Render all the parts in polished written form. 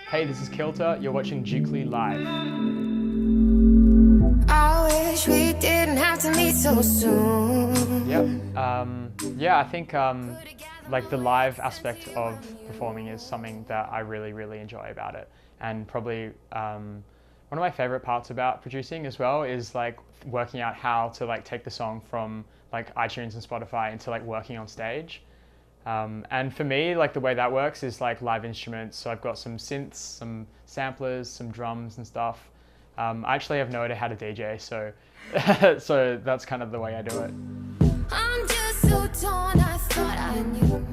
Hey, this is Kilter. You're watching Jukely live. I wish we didn't have to meet so soon. Yeah, I think like the live aspect of performing is something that I really enjoy about it. And probably one of my favorite parts about producing as well is like working out how to like take the song from like iTunes and Spotify into like working on stage. And for me, like the way that works is like live instruments. So I've got some synths, some samplers, some drums and stuff. I actually have no idea how to DJ, so so that's kind of the way I do it. I'm just so torn, I thought I knew.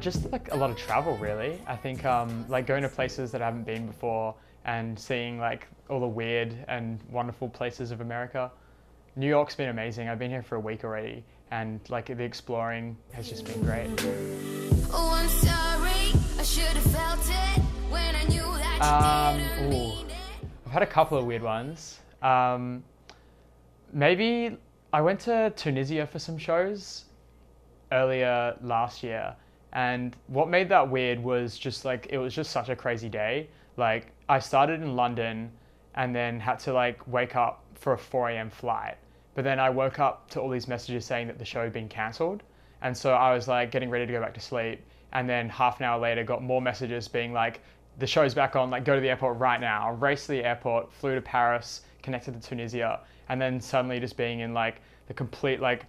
Just like a lot of travel, really. I think like going to places that I haven't been before and seeing like all the weird and wonderful places of America. New York's been amazing. I've been here for a week already, and like the exploring has just been great. Oh, I'm sorry, I should have felt it when I knew that you didn't mean it. I've had a couple of weird ones. Maybe I went to Tunisia for some shows earlier last year, and what made that weird was just like it was just such a crazy day. Like I started in London and then had to like wake up for a 4 a.m. flight. But then I woke up to all these messages saying that the show had been cancelled. And so I was like getting ready to go back to sleep. And then half an hour later got more messages being like, the show's back on, like go to the airport right now. I raced to the airport, flew to Paris, connected to Tunisia. And then suddenly just being in like the complete like,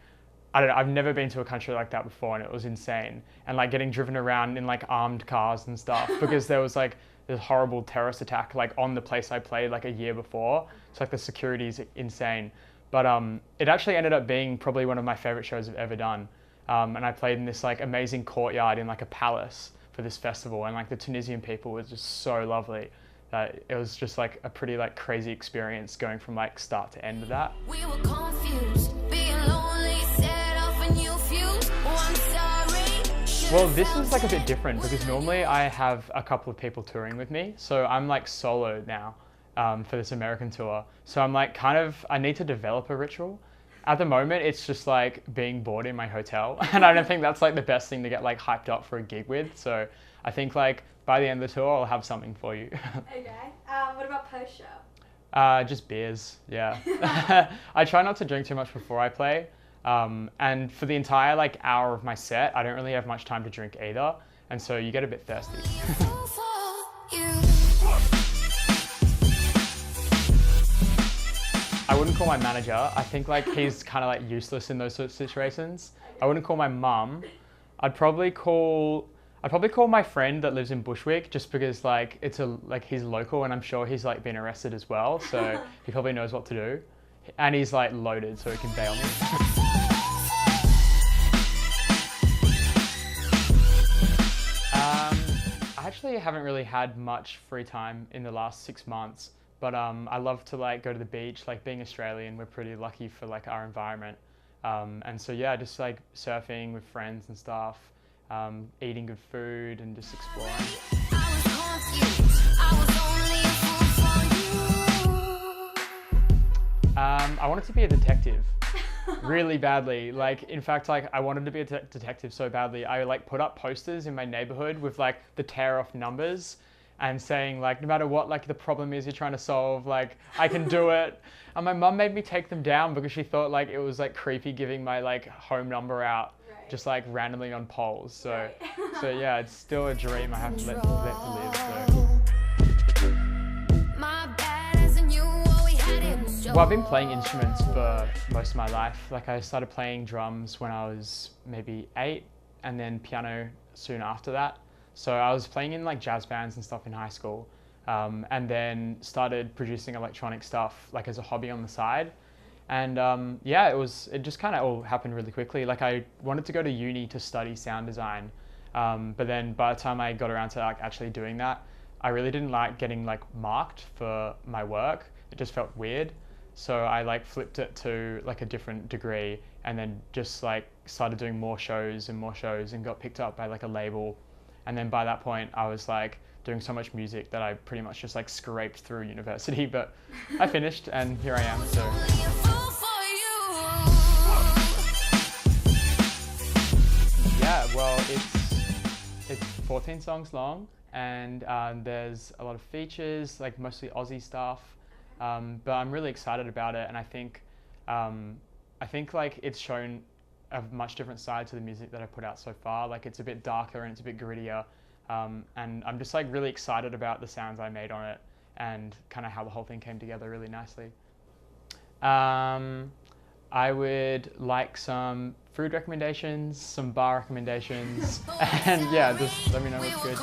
I don't know, I've never been to a country like that before and it was insane. And like getting driven around in like armed cars and stuff because there was like this horrible terrorist attack like on the place I played like a year before. So like the security is insane. But it actually ended up being probably one of my favorite shows I've ever done. And I played in this like amazing courtyard in like a palace for this festival, and like the Tunisian people were just so lovely. It was just like a pretty like crazy experience going from like start to end of that. We were confused, being lonely, set off a new fuse. Oh, I'm sorry. Well, this was like a bit different because normally I have a couple of people touring with me. So I'm like solo now for this American tour. So I'm like I need to develop a ritual. At the moment, it's just like being bored in my hotel. And I don't think that's like the best thing to get like hyped up for a gig with. So I think like by the end of the tour, I'll have something for you. Okay. What about post-show? Just beers, yeah. I try not to drink too much before I play. And for the entire like hour of my set, I don't really have much time to drink either. And so you get a bit thirsty. I wouldn't call my manager. I think like he's kind of like useless in those sorts of situations. I wouldn't call my mum. I'd probably call my friend that lives in Bushwick just because like he's local and I'm sure he's like been arrested as well. So he probably knows what to do. And he's like loaded so he can bail me. I actually haven't really had much free time in the last 6 months. But I love to like go to the beach. Like being Australian, we're pretty lucky for like our environment. And so yeah, just like surfing with friends and stuff, eating good food and just exploring. I wanted to be a detective really badly. Like in fact, like I wanted to be a detective so badly. I like put up posters in my neighborhood with like the tear off numbers and saying like, no matter what like the problem is you're trying to solve, like I can do it. And my mum made me take them down because she thought like it was like creepy giving my like home number out just like randomly on polls. So so yeah, it's still a dream I have to let to live. So. Well, I've been playing instruments for most of my life. Like I started playing drums when I was maybe 8 and then piano soon after that. So I was playing in like jazz bands and stuff in high school, and then started producing electronic stuff like as a hobby on the side. And yeah, it just kind of all happened really quickly. Like I wanted to go to uni to study sound design, but then by the time I got around to like actually doing that, I really didn't like getting like marked for my work. It just felt weird. So I like flipped it to like a different degree and then just like started doing more shows and got picked up by like a label. And then by that point, I was like doing so much music that I pretty much just like scraped through university, but I finished and here I am. So. Yeah, well, it's 14 songs long, and there's a lot of features, like mostly Aussie stuff. But I'm really excited about it, and I think like it's shown a much different side to the music that I put out so far. Like it's a bit darker and it's a bit grittier, and I'm just like really excited about the sounds I made on it and kind of how the whole thing came together really nicely. I would like some food recommendations, some bar recommendations, and yeah, just let me know what's good.